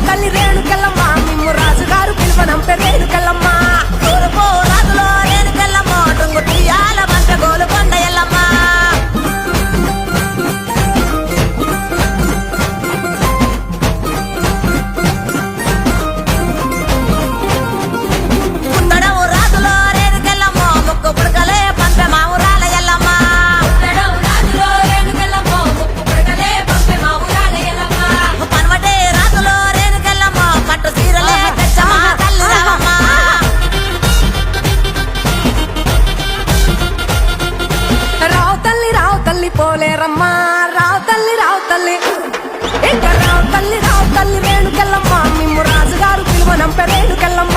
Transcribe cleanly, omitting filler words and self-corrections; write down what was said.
తల్లి రేణుకెళ్ళమ్మ మిమ్ము రాజుగారు పిలువనంపే రేణుకెళ్ళమ్మ తూర్పు రాజులో రేణుకెళ్ళమ్మ టుంగు తీయాల మంట గోలుకొండ ఎల్లమ్మ పుత్తడవు రాజులో రేణుకెళ్ళమ్మ ముక్కు పుడకలే పంపె మావురాల ఎల్లమ్మ పన్వటే రాజులో రేణుకెళ్ళమ్మ పట్టు చీరలే తెచ్చమ్మ తల్లి రావమ్మ రావు తల్లి పోలేరమ్మ రావు తల్లి ఇంకా రావు తల్లి రేణుకెళ్ళమ్మ మిమ్ము రాజుగారు పిలువనంపే రేణుకెళ్ళమ్మ